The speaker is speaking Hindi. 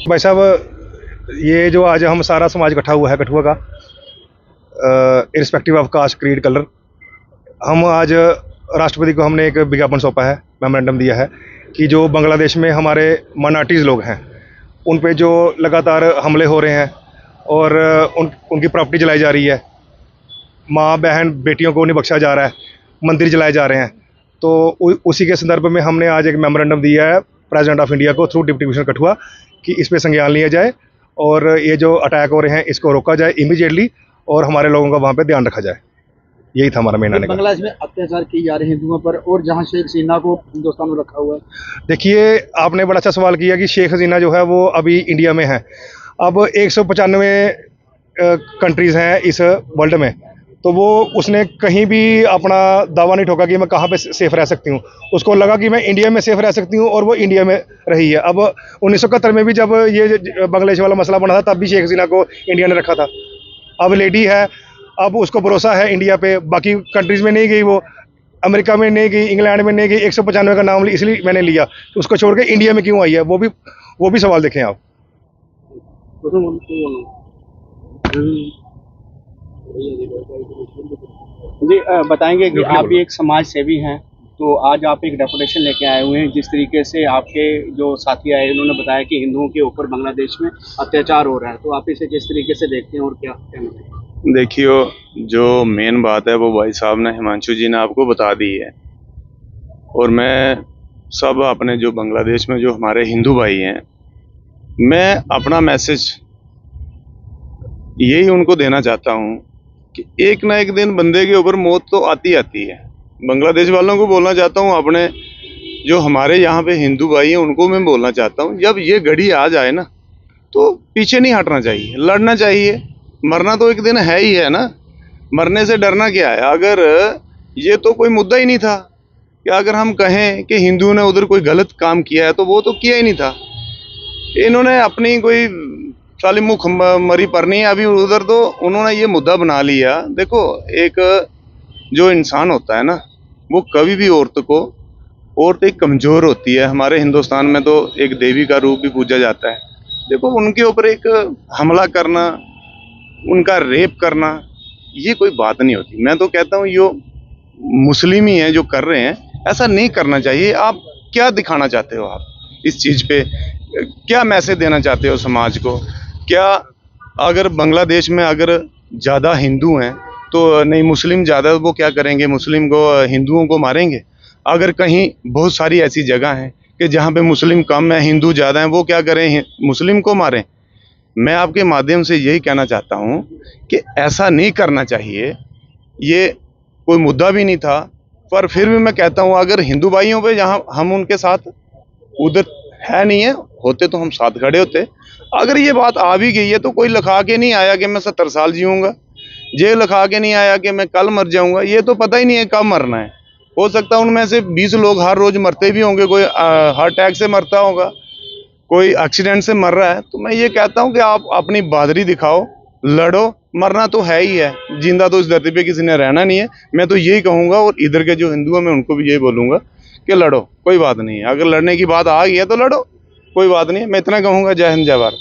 भाई साहब, ये जो आज हम सारा समाज इकट्ठा हुआ है कठुआ का, irrespective of caste creed colour, हम आज राष्ट्रपति को हमने एक विज्ञापन सौंपा है, मेमोरेंडम दिया है कि जो बांग्लादेश में हमारे माइनॉरिटीज़ लोग हैं उन पे जो लगातार हमले हो रहे हैं और उनकी प्रॉपर्टी जलाई जा रही है, माँ बहन बेटियों को नहीं बख्शा जा रहा है, मंदिर जलाए जा रहे हैं। तो उसी के संदर्भ में हमने आज एक मेमोरेंडम दिया है प्रेसिडेंट ऑफ इंडिया को थ्रू डिप्टी कमिश्नर कठुआ कि इस पे संज्ञान लिया जाए और ये जो अटैक हो रहे हैं इसको रोका जाए इमीडिएटली और हमारे लोगों का वहाँ पे ध्यान रखा जाए। यही था हमारा मेन आने का। बांग्लादेश में अत्याचार किए जा रहे हैं हिंदुओं पर और जहां शेख हसीना को हिंदुस्तान में रखा हुआ है। देखिए, आपने बड़ा अच्छा सवाल किया कि शेख हसीना जो है वो अभी इंडिया में है। अब 195 कंट्रीज़ हैं इस वर्ल्ड में, तो वो उसने कहीं भी अपना दावा नहीं ठोका कि मैं कहाँ पे सेफ रह सकती हूँ। उसको लगा कि मैं इंडिया में सेफ रह सकती हूँ और वो इंडिया में रही है। अब 1971 में भी जब ये बांग्लादेश वाला मसला बना था तब भी शेख हसीना को इंडिया ने रखा था। अब लेडी है, अब उसको भरोसा है इंडिया पे, बाकी कंट्रीज़ में नहीं गई, वो अमेरिका में नहीं गई, इंग्लैंड में नहीं गई। 195 का नाम इसलिए मैंने लिया तो उसको छोड़ के इंडिया में क्यों आई है, वो भी सवाल देखें आप। जी बताएंगे कि आप भी एक समाज सेवी हैं, तो आज आप एक डेपुटेशन लेके आए हुए हैं। जिस तरीके से आपके जो साथी आए उन्होंने बताया कि हिंदुओं के ऊपर बांग्लादेश में अत्याचार हो रहा है, तो आप इसे किस तरीके से देखते हैं और क्या कहना है? देखियो, जो मेन बात है वो भाई साहब ने, हिमांशु जी ने आपको बता दी है। और मैं सब अपने जो बांग्लादेश में जो हमारे हिंदू भाई हैं, मैं अपना मैसेज यही उनको देना चाहता हूँ कि एक ना एक दिन बंदे के ऊपर मौत तो आती आती है। बांग्लादेश वालों को बोलना चाहता हूँ, अपने जो हमारे यहाँ पे हिंदू भाई हैं उनको मैं बोलना चाहता हूँ, जब ये घड़ी आ जाए ना तो पीछे नहीं हटना चाहिए, लड़ना चाहिए। मरना तो एक दिन है ही है ना, मरने से डरना क्या है। अगर ये तो कोई मुद्दा ही नहीं था कि अगर हम कहें कि हिंदू ने उधर कोई गलत काम किया है तो वो तो किया ही नहीं था। इन्होंने अपनी कोई साली मुख मरी परनी है अभी उधर, तो उन्होंने ये मुद्दा बना लिया। देखो, एक जो इंसान होता है ना, वो कभी भी औरत एक कमज़ोर होती है। हमारे हिंदुस्तान में तो एक देवी का रूप भी पूजा जाता है। देखो, उनके ऊपर एक हमला करना, उनका रेप करना, ये कोई बात नहीं होती। मैं तो कहता हूँ यो मुस्लिम ही हैं जो कर रहे हैं, ऐसा नहीं करना चाहिए। आप क्या दिखाना चाहते हो, आप इस चीज़ पे क्या मैसेज देना चाहते हो समाज को? क्या अगर बांग्लादेश में अगर ज़्यादा हिंदू हैं तो नहीं, मुस्लिम ज़्यादा, वो क्या करेंगे? मुस्लिम को, हिंदुओं को मारेंगे? अगर कहीं बहुत सारी ऐसी जगह हैं कि जहाँ पे मुस्लिम कम है, हिंदू ज़्यादा हैं, वो क्या करें? मुस्लिम को मारें? मैं आपके माध्यम से यही कहना चाहता हूँ कि ऐसा नहीं करना चाहिए। ये कोई मुद्दा भी नहीं था, पर फिर भी मैं कहता हूँ अगर हिंदू भाइयों पे जहाँ हम उनके साथ उधर है नहीं है, होते तो हम साथ खड़े होते। अगर ये बात आ भी गई है तो कोई लिखा के नहीं आया कि मैं 70 साल जीऊँगा, ये लिखा के नहीं आया कि मैं कल मर जाऊँगा। ये तो पता ही नहीं है कब मरना है। हो सकता है उनमें से 20 लोग हर रोज़ मरते भी होंगे, कोई हार्ट अटैक से मरता होगा, कोई एक्सीडेंट से मर रहा है। तो मैं ये कहता हूँ कि आप अपनी बहादुरी दिखाओ, लड़ो। मरना तो है ही है, जिंदा तो इस धरती पे किसी ने रहना नहीं है। मैं तो यही कहूँगा और इधर के जो हिंदू हैं मैं उनको भी यही बोलूँगा कि लड़ो, कोई बात नहीं है। अगर लड़ने की बात आ गई है तो लड़ो, कोई बात नहीं है। मैं इतना कहूँगा। जय हिंद, जय भारत।